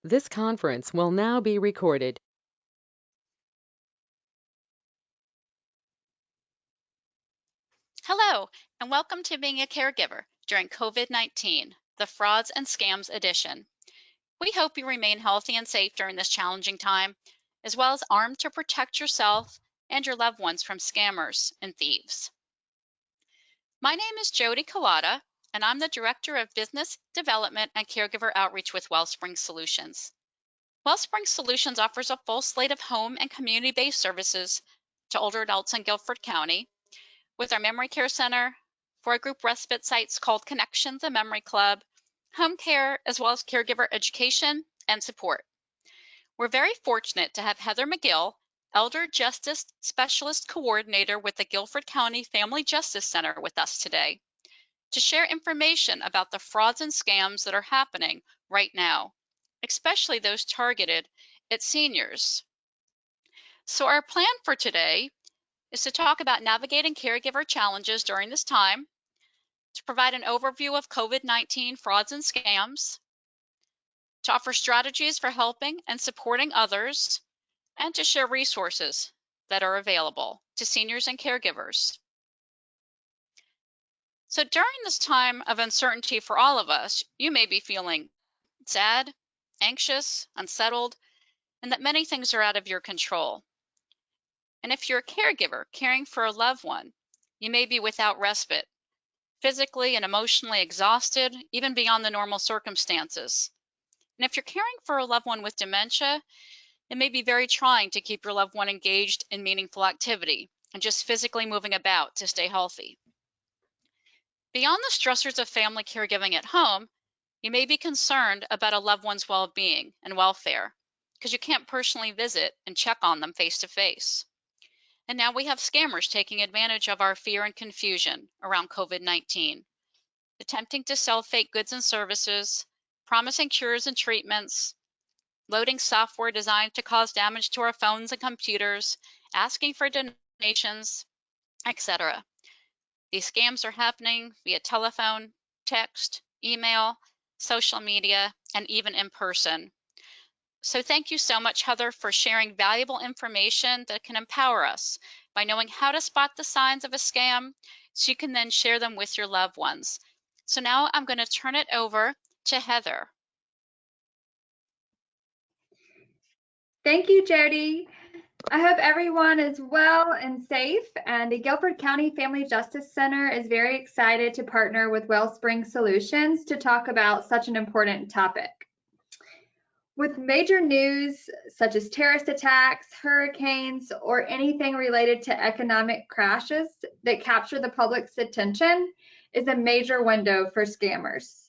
This conference will now be recorded. Hello, and welcome to Being a Caregiver during COVID-19, the Frauds and Scams edition. We hope you remain healthy and safe during this challenging time, as well as armed to protect yourself and your loved ones from scammers and thieves. My name is Jodi Kolada, and I'm the Director of Business Development and Caregiver Outreach with Wellspring Solutions. Wellspring Solutions offers a full slate of home and community-based services to older adults in Guilford County, with our memory care center, for our group respite sites called Connections and Memory Club, home care, as well as caregiver education and support. We're very fortunate to have Heather Magill, Elder Justice Specialist Coordinator with the Guilford County Family Justice Center, with us today to share information about the frauds and scams that are happening right now, especially those targeted at seniors. So our plan for today is to talk about navigating caregiver challenges during this time, to provide an overview of COVID-19 frauds and scams, to offer strategies for helping and supporting others, and to share resources that are available to seniors and caregivers. So during this time of uncertainty for all of us, you may be feeling sad, anxious, unsettled, and that many things are out of your control. And if you're a caregiver caring for a loved one, you may be without respite, physically and emotionally exhausted, even beyond the normal circumstances. And if you're caring for a loved one with dementia, it may be very trying to keep your loved one engaged in meaningful activity and just physically moving about to stay healthy. Beyond the stressors of family caregiving at home, you may be concerned about a loved one's well-being and welfare because you can't personally visit and check on them face to face. And now we have scammers taking advantage of our fear and confusion around COVID-19, attempting to sell fake goods and services, promising cures and treatments, loading software designed to cause damage to our phones and computers, asking for donations, etc. These scams are happening via telephone, text, email, social media, and even in person. So thank you so much, Heather, for sharing valuable information that can empower us by knowing how to spot the signs of a scam so you can then share them with your loved ones. So now I'm going to turn it over to Heather. Thank you, Jodi. I hope everyone is well and safe, and the Guilford County Family Justice Center is very excited to partner with Wellspring Solutions to talk about such an important topic. With major news such as terrorist attacks, hurricanes, or anything related to economic crashes that capture the public's attention is a major window for scammers.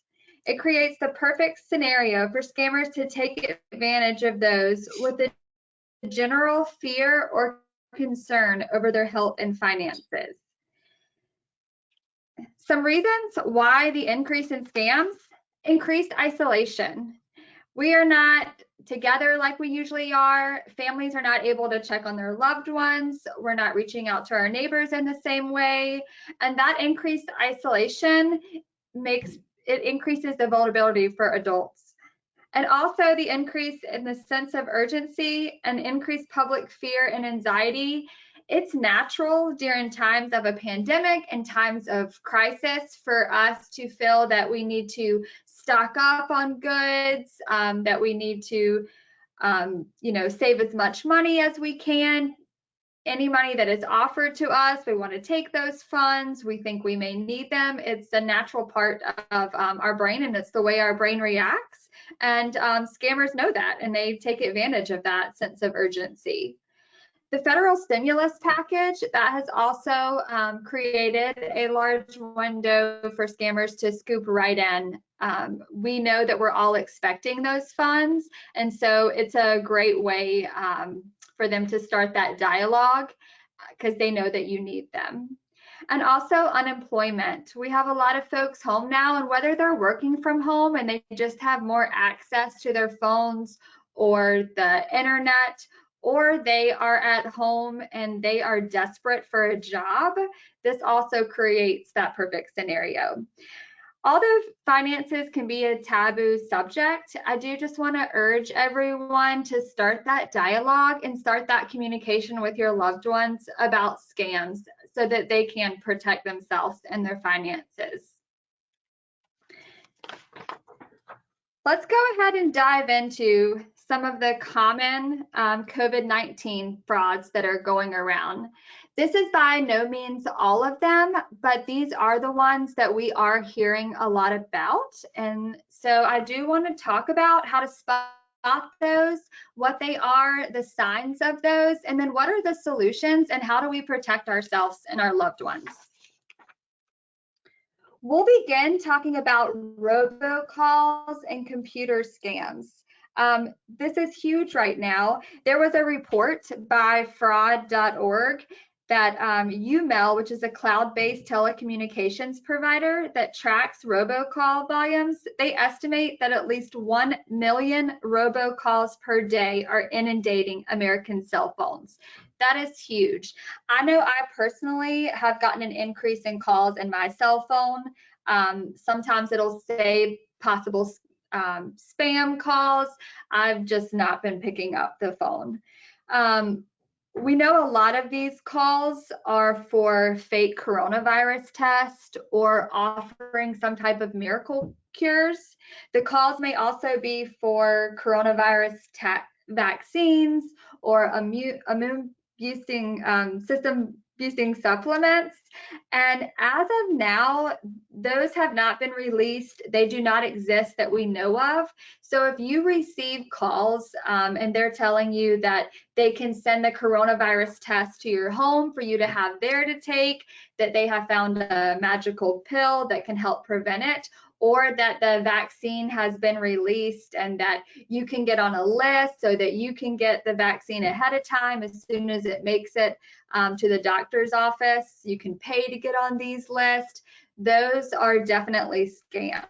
It creates the perfect scenario for scammers to take advantage of those with a general fear or concern over their health and finances. Some reasons why the increase in scams: increased isolation. We are not together like we usually are. Families are not able to check on their loved ones. We're not reaching out to our neighbors in the same way. And that increased isolation increases the vulnerability for adults. And also the increase in the sense of urgency and increased public fear and anxiety. It's natural during times of a pandemic and times of crisis for us to feel that we need to stock up on goods, that we need to, save as much money as we can. Any money that is offered to us, we want to take those funds. We think we may need them. It's a natural part of our brain, and it's the way our brain reacts. And scammers know that, and they take advantage of that sense of urgency. The federal stimulus package, that has also created a large window for scammers to scoop right in. We know that we're all expecting those funds, and so it's a great way for them to start that dialogue because they know that you need them. And also unemployment. We have a lot of folks home now, and whether they're working from home and they just have more access to their phones or the internet, or they are at home and they are desperate for a job, this also creates that perfect scenario. Although finances can be a taboo subject, I do just want to urge everyone to start that dialogue and start that communication with your loved ones about scams so that they can protect themselves and their finances. Let's go ahead and dive into some of the common COVID-19 frauds that are going around. This is by no means all of them, but these are the ones that we are hearing a lot about. And so I do want to talk about how to spot those, what they are, the signs of those, and then what are the solutions and how do we protect ourselves and our loved ones. We'll begin talking about robocalls and computer scams. This is huge right now. There was a report by fraud.org that UMail, which is a cloud-based telecommunications provider that tracks robocall volumes, they estimate that at least 1 million robocalls per day are inundating American cell phones. That is huge. I know I personally have gotten an increase in calls in my cell phone. Sometimes it'll say possible spam calls. I've just not been picking up the phone. We know a lot of these calls are for fake coronavirus test or offering some type of miracle cures. The calls may also be for coronavirus vaccines or immune boosting system boosting supplements. And as of now, those have not been released. They do not exist that we know of. So if you receive calls and they're telling you that they can send the coronavirus test to your home for you to have there to take, that they have found a magical pill that can help prevent it, or that the vaccine has been released and that you can get on a list so that you can get the vaccine ahead of time as soon as it makes it to the doctor's office. You can pay to get on these lists. Those are definitely scams.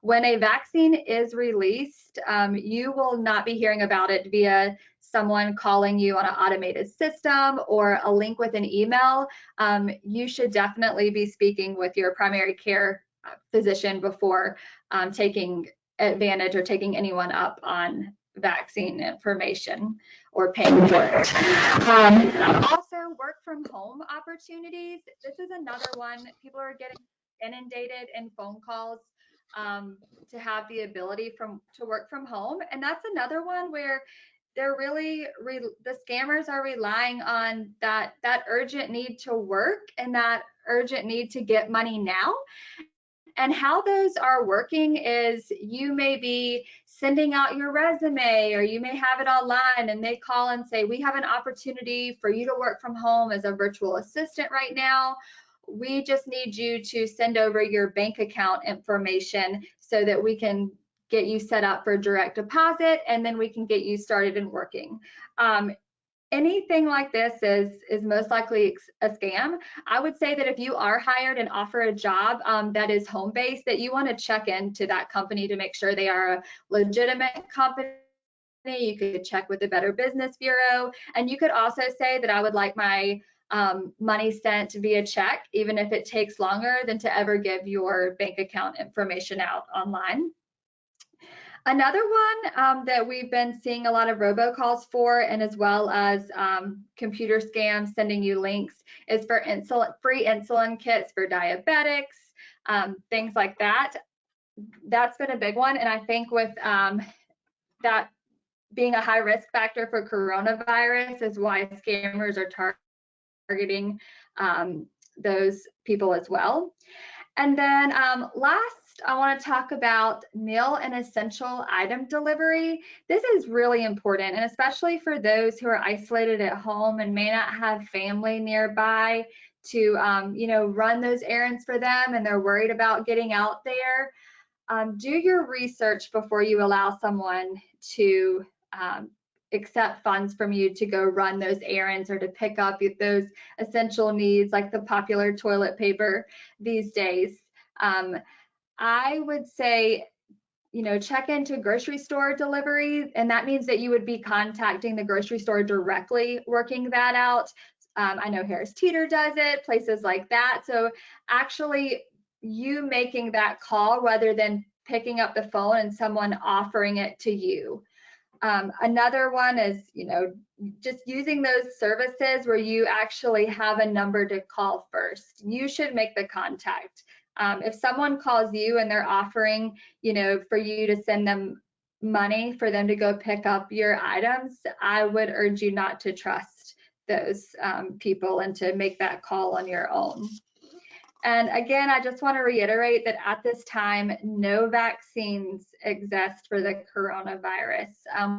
When a vaccine is released, you will not be hearing about it via someone calling you on an automated system or a link with an email. You should definitely be speaking with your primary care physician before taking advantage or taking anyone up on vaccine information or paying for it. Also, work from home opportunities. This is another one. People are getting inundated in phone calls to have the ability to work from home, and that's another one where they're really the scammers are relying on that urgent need to work and that urgent need to get money now. And how those are working is you may be sending out your resume or you may have it online and they call and say, we have an opportunity for you to work from home as a virtual assistant right now. We just need you to send over your bank account information so that we can get you set up for direct deposit and then we can get you started and working. Anything like this is most likely a scam. I would say that if you are hired and offer a job that is home-based, that you want to check into that company to make sure they are a legitimate company. You could check with the Better Business Bureau, and you could also say that I would like my money sent via check, even if it takes longer than to ever give your bank account information out online. Another one that we've been seeing a lot of robocalls for, and as well as computer scams sending you links, is for free insulin kits for diabetics, things like that. That's been a big one, and I think with that being a high risk factor for coronavirus is why scammers are targeting those people as well. And then last, I want to talk about meal and essential item delivery. This is really important, and especially for those who are isolated at home and may not have family nearby to run those errands for them, and they're worried about getting out there. Do your research before you allow someone to accept funds from you to go run those errands or to pick up those essential needs like the popular toilet paper these days. I would say, check into grocery store delivery, and that means that you would be contacting the grocery store directly, working that out. I know Harris Teeter does it, places like that. So actually you making that call rather than picking up the phone and someone offering it to you. Another one is, just using those services where you actually have a number to call first. You should make the contact. If someone calls you and they're offering, for you to send them money for them to go pick up your items, I would urge you not to trust those people and to make that call on your own. And again, I just want to reiterate that at this time, no vaccines exist for the coronavirus.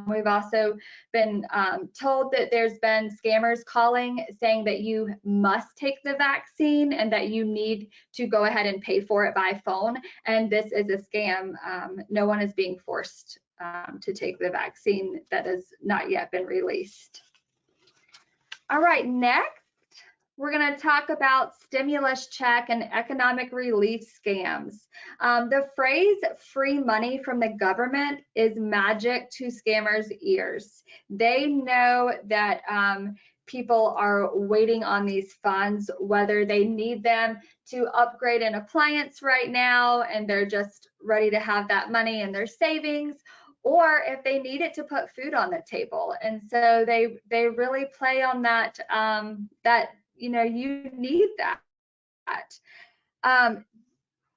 We've also been told that there's been scammers calling saying that you must take the vaccine and that you need to go ahead and pay for it by phone. And this is a scam. No one is being forced to take the vaccine that has not yet been released. All right, next. We're going to talk about stimulus check and economic relief scams. The phrase free money from the government is magic to scammers' ears. They know that people are waiting on these funds, whether they need them to upgrade an appliance right now and they're just ready to have that money in their savings, or if they need it to put food on the table. And so they really play on that, you need that.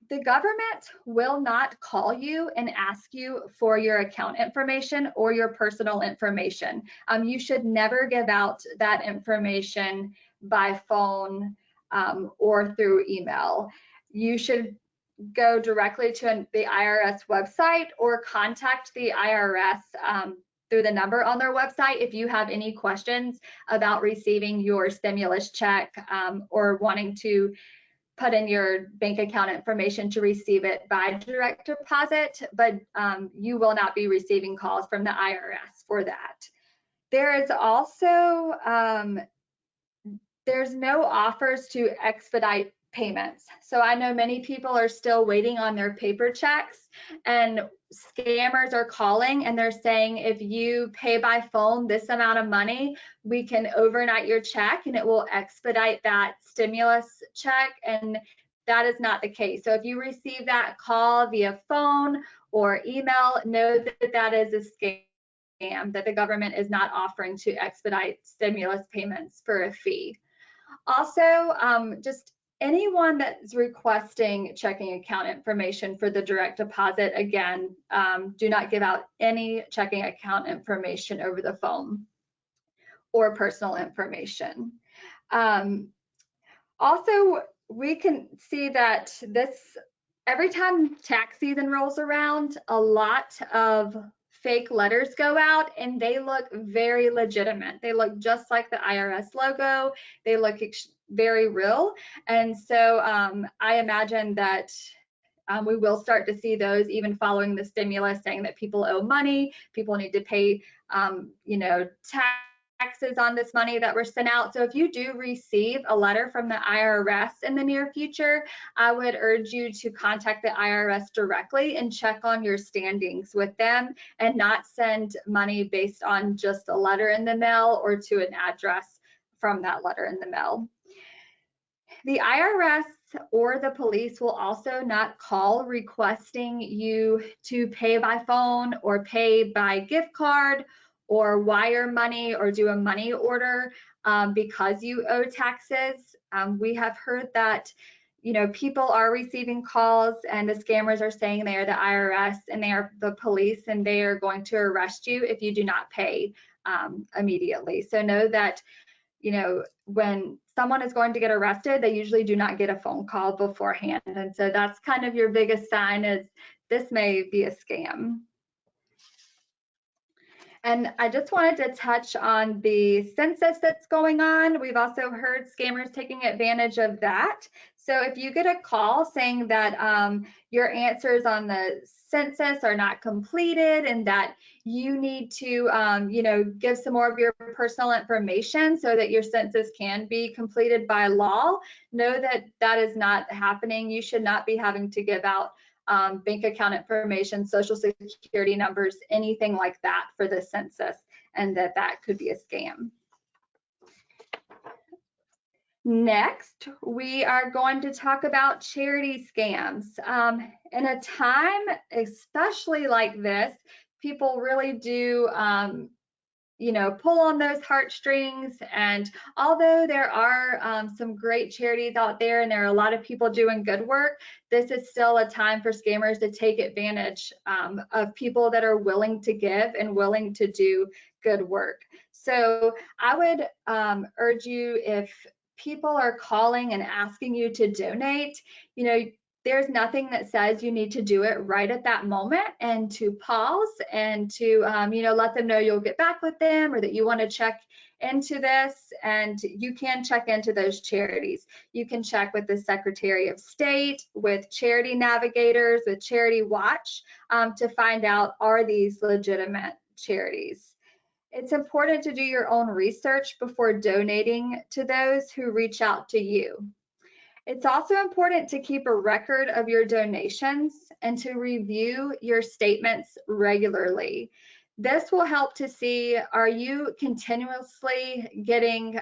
The government will not call you and ask you for your account information or your personal information. You should never give out that information by phone or through email. You should go directly to the IRS website or contact the IRS through the number on their website if you have any questions about receiving your stimulus check or wanting to put in your bank account information to receive it by direct deposit, but you will not be receiving calls from the IRS for that. There is also, there's no offers to expedite payments. So I know many people are still waiting on their paper checks, and scammers are calling and they're saying, if you pay by phone this amount of money, we can overnight your check and it will expedite that stimulus check. And that is not the case. So if you receive that call via phone or email, know that that is a scam, that the government is not offering to expedite stimulus payments for a fee. Also, just anyone that's requesting checking account information for the direct deposit, again, do not give out any checking account information over the phone or personal information. Also, we can see that every time tax season rolls around, a lot of fake letters go out and they look very legitimate. They look just like the IRS logo. They look very real. And so I imagine that we will start to see those even following the stimulus, saying that people owe money, people need to pay, taxes on this money that were sent out. So if you do receive a letter from the IRS in the near future, I would urge you to contact the IRS directly and check on your standings with them and not send money based on just a letter in the mail or to an address from that letter in the mail. The IRS or the police will also not call requesting you to pay by phone or pay by gift card or wire money or do a money order because you owe taxes. We have heard that people are receiving calls and the scammers are saying they are the IRS and they are the police and they are going to arrest you if you do not pay immediately. So know that when someone is going to get arrested, they usually do not get a phone call beforehand. And so that's kind of your biggest sign, is this may be a scam. And I just wanted to touch on the census that's going on. We've also heard scammers taking advantage of that. So if you get a call saying that your answers on the census are not completed and that you need to, give some more of your personal information so that your census can be completed by law, know that that is not happening. You should not be having to give out bank account information, social security numbers, anything like that for the census, and that could be a scam. Next, we are going to talk about charity scams. In a time, especially like this, people really do pull on those heartstrings. And although there are some great charities out there and there are a lot of people doing good work, this is still a time for scammers to take advantage of people that are willing to give and willing to do good work. So I would urge you, if people are calling and asking you to donate, there's nothing that says you need to do it right at that moment, and to pause and to let them know you'll get back with them, or that you want to check into this. And you can check into those charities. You can check with the Secretary of State, with Charity Navigators, with Charity Watch, to find out, are these legitimate charities. It's important to do your own research before donating to those who reach out to you. It's also important to keep a record of your donations and to review your statements regularly. This will help to see, are you continuously getting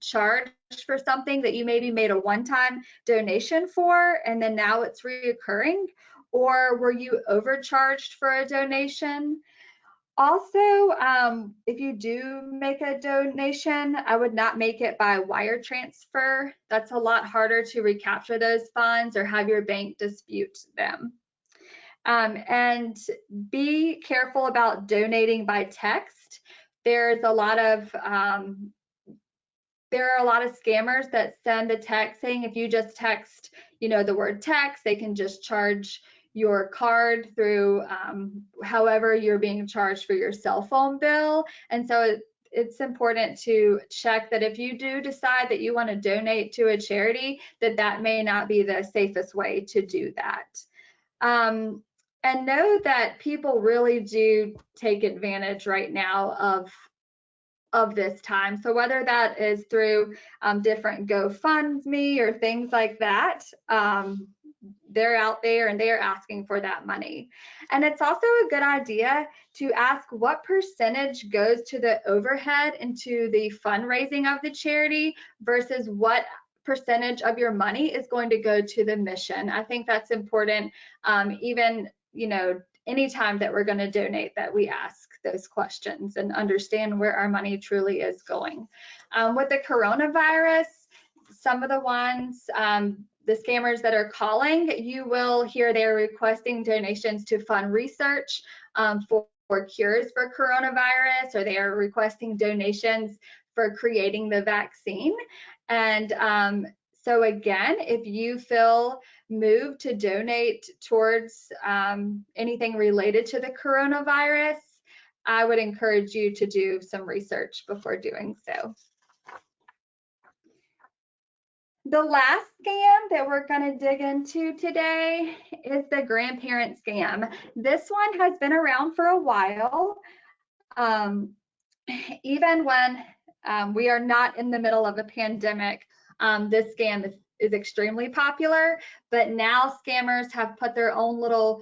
charged for something that you maybe made a one-time donation for and then now it's reoccurring? Or were you overcharged for a donation? Also, if you do make a donation, I would not make it by wire transfer. That's a lot harder to recapture those funds or have your bank dispute them. And be careful about donating by text. There are a lot of scammers that send a text saying, if you just text, the word text, they can just charge your card through however you're being charged for your cell phone bill. And so it's important to check that if you do decide that you want to donate to a charity, that may not be the safest way to do that. And know that people really do take advantage right now of this time. So whether that is through different GoFundMe or things like that, they're out there and they're asking for that money. And it's also a good idea to ask what percentage goes to the overhead and to the fundraising of the charity versus what percentage of your money is going to go to the mission. I think that's important, even, anytime that we're going to donate, that we ask those questions and understand where our money truly is going. With the coronavirus, some of the ones, the scammers that are calling, you will hear they're requesting donations to fund research for cures for coronavirus, or they are requesting donations for creating the vaccine. And so again, if you feel moved to donate towards anything related to the coronavirus, I would encourage you to do some research before doing so. The last scam that we're going to dig into today is the grandparent scam. This one has been around for a while. Even when we are not in the middle of a pandemic, this scam is extremely popular, but now scammers have put their own little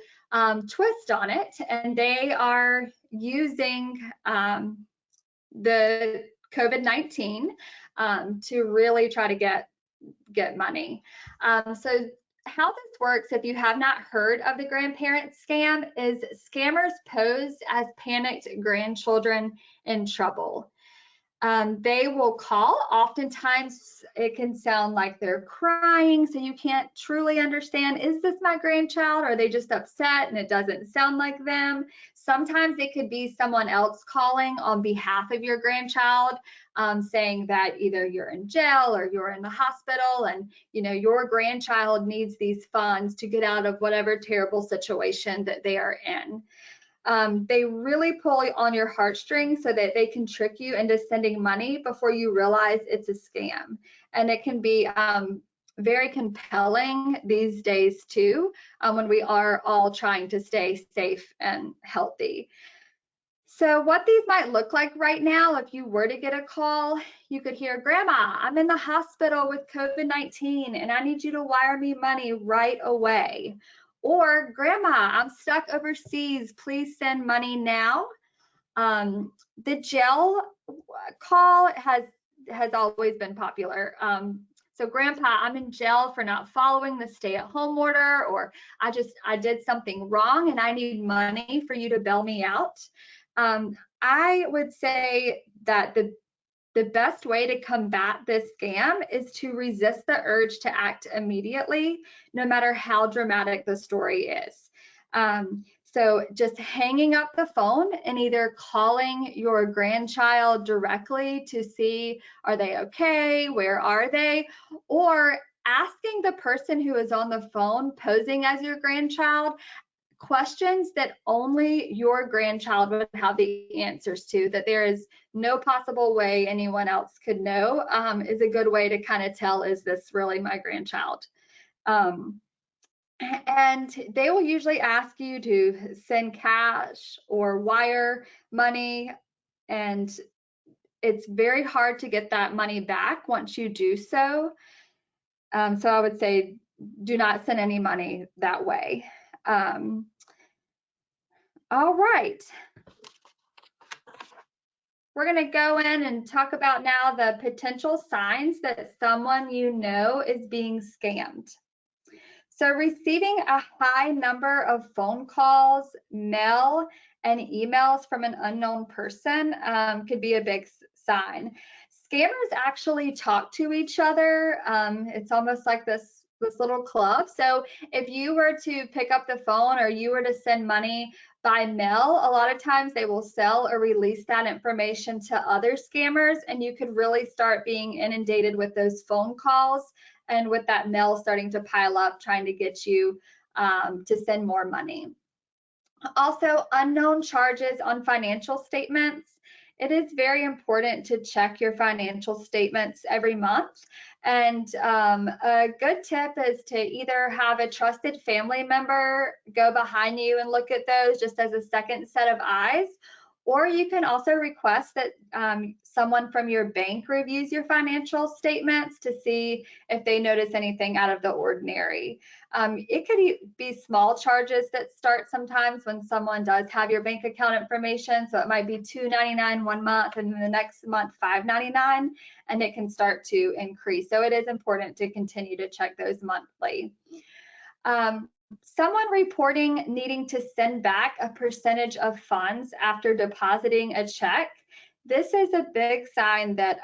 twist on it, and they are using the COVID-19 to really try to get money. So how this works, if you have not heard of the grandparent scam, is scammers pose as panicked grandchildren in trouble. They will call. Oftentimes it can sound like they're crying, so you can't truly understand, is this my grandchild? Or are they just upset and it doesn't sound like them? Sometimes it could be someone else calling on behalf of your grandchild, saying that either you're in jail or you're in the hospital and your grandchild needs these funds to get out of whatever terrible situation that they are in. They really pull on your heartstrings so that they can trick you into sending money before you realize it's a scam. And it can be very compelling these days too, when we are all trying to stay safe and healthy. So what these might look like right now, if you were to get a call, you could hear, "Grandma, I'm in the hospital with COVID-19 and I need you to wire me money right away." Or, "Grandma, I'm stuck overseas, please send money now." The jail call has always been popular. So grandpa, I'm in jail for not following the stay-at-home order, or I did something wrong and I need money for you to bail me out. I would say that the best way to combat this scam is to resist the urge to act immediately, no matter how dramatic the story is. So just hanging up the phone and either calling your grandchild directly to see, are they okay? Where are they? Or asking the person who is on the phone posing as your grandchild questions that only your grandchild would have the answers to, that there is no possible way anyone else could know, is a good way to kind of tell, is this really my grandchild? And they will usually ask you to send cash or wire money, and it's very hard to get that money back once you do so. So I would say do not send any money that way. All right. We're going to go in and talk about now the potential signs that someone you know is being scammed. So receiving a high number of phone calls, mail, and emails from an unknown person could be a big sign. Scammers actually talk to each other. It's almost like this little club. So if you were to pick up the phone or you were to send money by mail, a lot of times they will sell or release that information to other scammers, and you could really start being inundated with those phone calls and with that mail starting to pile up, trying to get you to send more money. Also, unknown charges on financial statements. It is very important to check your financial statements every month. And a good tip is to either have a trusted family member go behind you and look at those just as a second set of eyes. Or you can also request that someone from your bank reviews your financial statements to see if they notice anything out of the ordinary. It could be small charges that start sometimes when someone does have your bank account information. So it might be $2.99 one month and then the next month $5.99, and it can start to increase. So it is important to continue to check those monthly. Someone reporting needing to send back a percentage of funds after depositing a check. This is a big sign that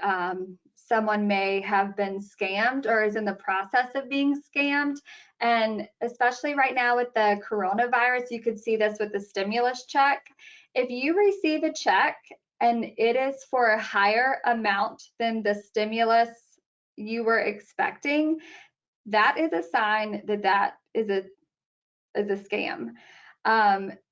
someone may have been scammed or is in the process of being scammed. And especially right now with the coronavirus, you could see this with the stimulus check. If you receive a check and it is for a higher amount than the stimulus you were expecting, that is a sign that that is a scam.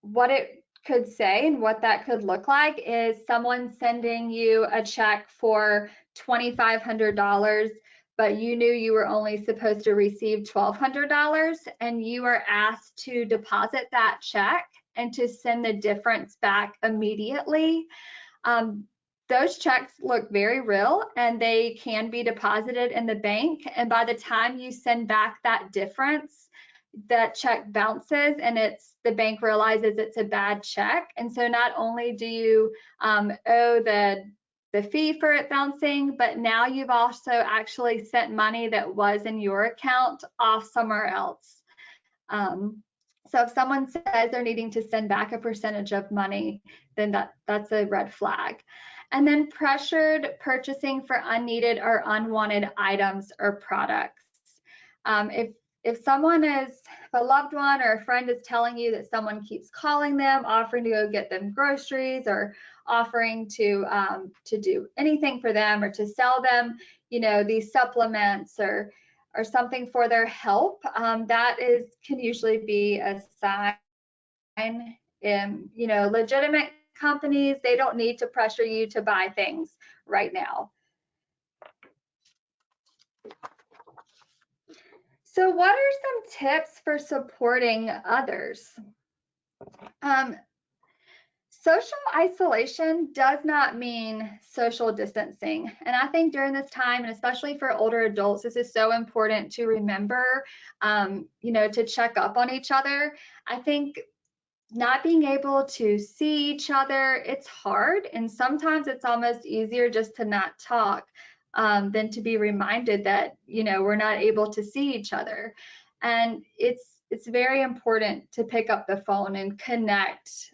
What it could say and what that could look like is someone sending you a check for $2,500, but you knew you were only supposed to receive $1,200, and you are asked to deposit that check and to send the difference back immediately. Those checks look very real and they can be deposited in the bank, and by the time you send back that difference, that check bounces and the bank realizes it's a bad check. And so not only do you owe the fee for it bouncing, but now you've also actually sent money that was in your account off somewhere else. So if someone says they're needing to send back a percentage of money, then that's a red flag. And then pressured purchasing for unneeded or unwanted items or products. If someone if a loved one or a friend is telling you that someone keeps calling them, offering to go get them groceries or offering to do anything for them or to sell them, these supplements or something for their help, that can usually be a sign. Legitimate companies, they don't need to pressure you to buy things right now. So what are some tips for supporting others? Social isolation does not mean social distancing. And I think during this time, and especially for older adults, this is so important to remember, to check up on each other. I think not being able to see each other, it's hard. And sometimes it's almost easier just to not talk. than to be reminded that, we're not able to see each other. And it's very important to pick up the phone and connect.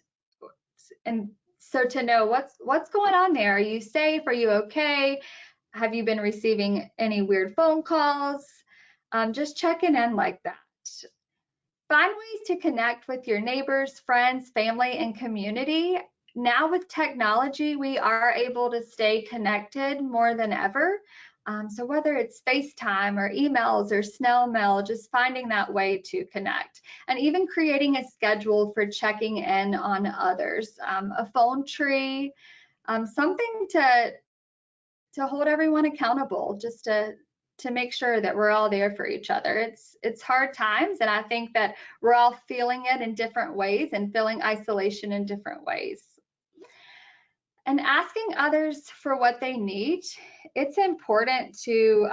And so to know what's going on there. Are you safe? Are you okay? Have you been receiving any weird phone calls? Just checking in like that. Find ways to connect with your neighbors, friends, family, and community. Now with technology, we are able to stay connected more than ever. So whether it's FaceTime or emails or snail mail, just finding that way to connect. And even creating a schedule for checking in on others. A phone tree, something to hold everyone accountable, just to make sure that we're all there for each other. It's hard times, and I think that we're all feeling it in different ways and feeling isolation in different ways. And asking others for what they need, it's important to,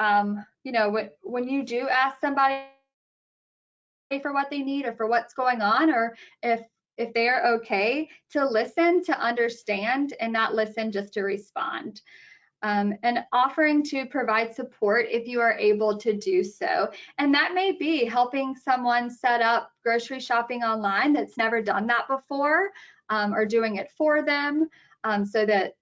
when you do ask somebody for what they need or for what's going on, or if they're okay, to listen, to understand, and not listen just to respond. And offering to provide support if you are able to do so. And that may be helping someone set up grocery shopping online that's never done that before, or doing it for them, so that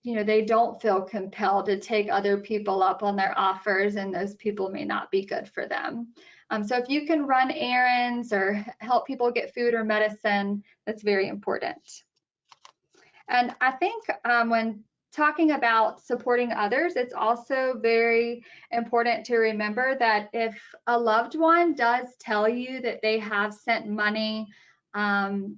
they don't feel compelled to take other people up on their offers, and those people may not be good for them. So if you can run errands or help people get food or medicine, that's very important. And I think when talking about supporting others, it's also very important to remember that if a loved one does tell you that they have sent money, and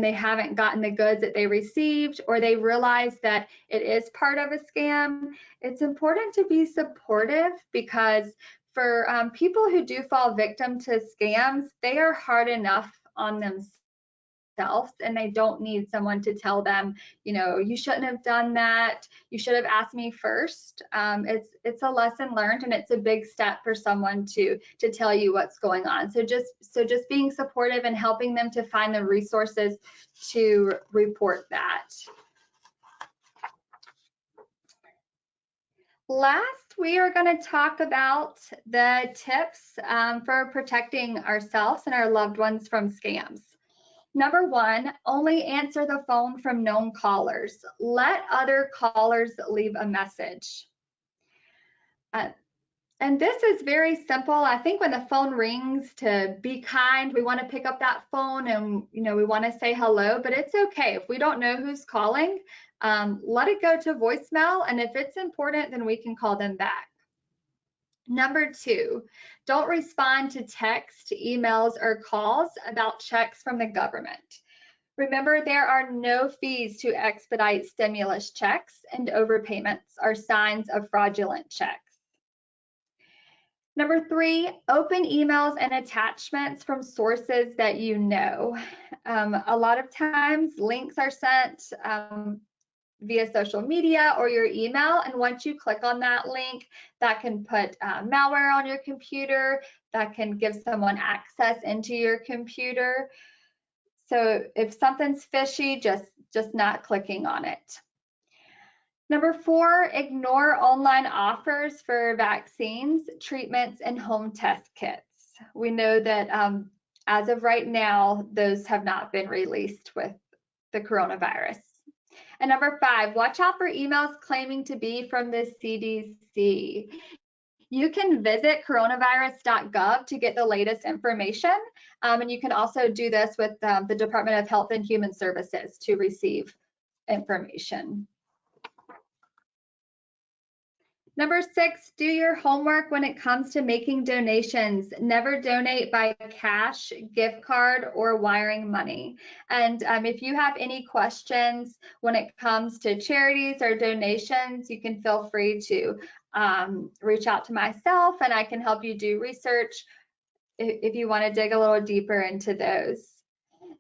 they haven't gotten the goods that they received, or they realize that it is part of a scam, it's important to be supportive, because for people who do fall victim to scams, they are hard enough on themselves, and they don't need someone to tell them, you shouldn't have done that, you should have asked me first. It's a lesson learned, and it's a big step for someone to tell you what's going on. So just being supportive and helping them to find the resources to report that. Last, we are going to talk about the tips for protecting ourselves and our loved ones from scams. Number one, only answer the phone from known callers. Let other callers leave a message. And this is very simple. I think when the phone rings, to be kind, we want to pick up that phone and we want to say hello, but it's okay. If we don't know who's calling, let it go to voicemail, and if it's important, then we can call them back. Number two, don't respond to text, emails, or calls about checks from the government. Remember, there are no fees to expedite stimulus checks, and overpayments are signs of fraudulent checks. Number three, open emails and attachments from sources that you know. A lot of times links are sent via social media or your email, and once you click on that link, that can put malware on your computer, that can give someone access into your computer. So if something's fishy, just not clicking on it. Number four, ignore online offers for vaccines, treatments, and home test kits. We know that as of right now, those have not been released with the coronavirus. And number five, watch out for emails claiming to be from the CDC. You can visit coronavirus.gov to get the latest information, and you can also do this with the Department of Health and Human Services to receive information. Number six, do your homework when it comes to making donations. Never donate by cash, gift card, or wiring money. And if you have any questions when it comes to charities or donations, you can feel free to reach out to myself, and I can help you do research if you want to dig a little deeper into those.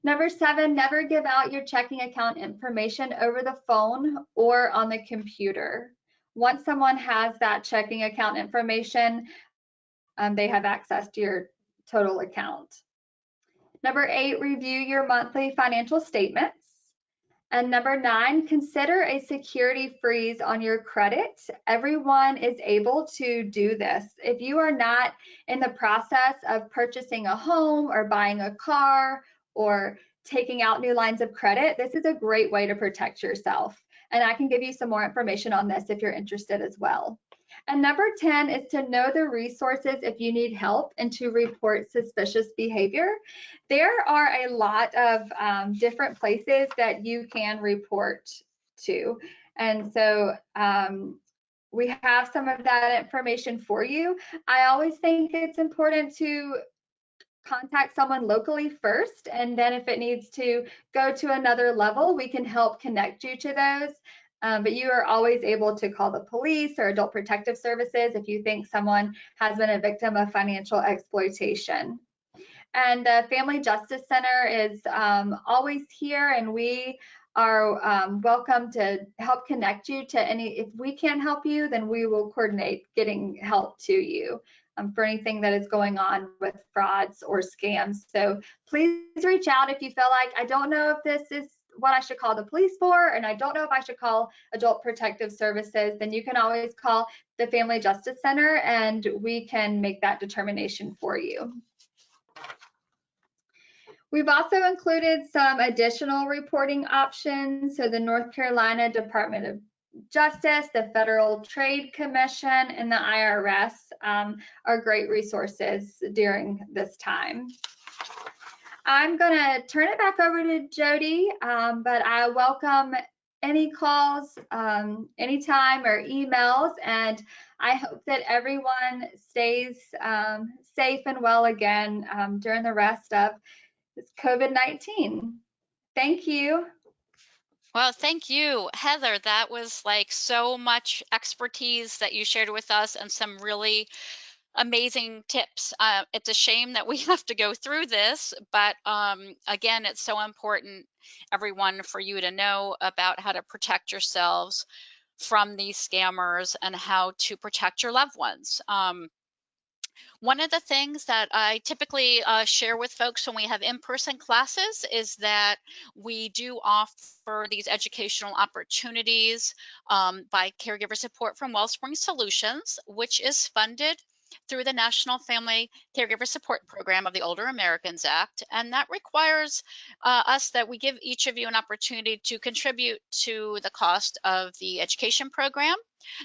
Number seven, never give out your checking account information over the phone or on the computer. Once someone has that checking account information, they have access to your total account. Number eight, review your monthly financial statements. And number 9, consider a security freeze on your credit. Everyone is able to do this. If you are not in the process of purchasing a home or buying a car or taking out new lines of credit, this is a great way to protect yourself. And I can give you some more information on this if you're interested as well. And number 10 is to know the resources if you need help and to report suspicious behavior. There are a lot of different places that you can report to. And so we have some of that information for you. I always think it's important to contact someone locally first, and then if it needs to go to another level, we can help connect you to those. But you are always able to call the police or Adult Protective Services if you think someone has been a victim of financial exploitation. And the Family Justice Center is always here, and we are welcome to help connect you to any. If we can help you, then we will coordinate getting help to you for anything that is going on with frauds or scams. So please reach out if you feel like, I don't know if this is what I should call the police for, and I don't know if I should call Adult Protective Services. Then you can always call the Family Justice Center, and we can make that determination for you. We've also included some additional reporting options. So the North Carolina Department of Justice, the Federal Trade Commission, and the IRS are great resources during this time. I'm going to turn it back over to Jodi, but I welcome any calls anytime or emails, and I hope that everyone stays safe and well again during the rest of COVID-19. Thank you. Well, thank you, Heather. That was like so much expertise that you shared with us and some really amazing tips. It's a shame that we have to go through this, but again, it's so important, everyone, for you to know about how to protect yourselves from these scammers and how to protect your loved ones. One of the things that I typically share with folks when we have in-person classes is that we do offer these educational opportunities by Caregiver Support from Wellspring Solutions, which is funded through the National Family Caregiver Support Program of the Older Americans Act. And that requires us that we give each of you an opportunity to contribute to the cost of the education program.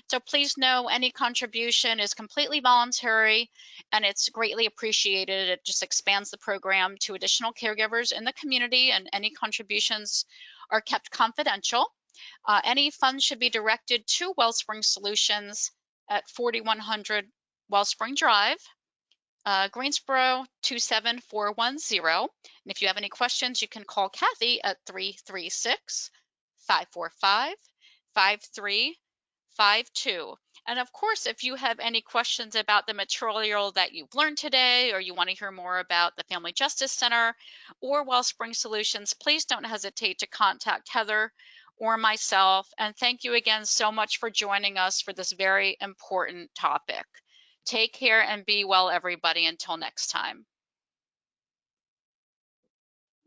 So please know any contribution is completely voluntary and it's greatly appreciated. It just expands the program to additional caregivers in the community, and any contributions are kept confidential. Any funds should be directed to Wellspring Solutions at 4100 Wellspring Drive, Greensboro 27410. And if you have any questions, you can call Kathy at 336-545-5352. And of course, if you have any questions about the material that you've learned today, or you want to hear more about the Family Justice Center or Wellspring Solutions, please don't hesitate to contact Heather or myself. And thank you again so much for joining us for this very important topic. Take care and be well, everybody, until next time.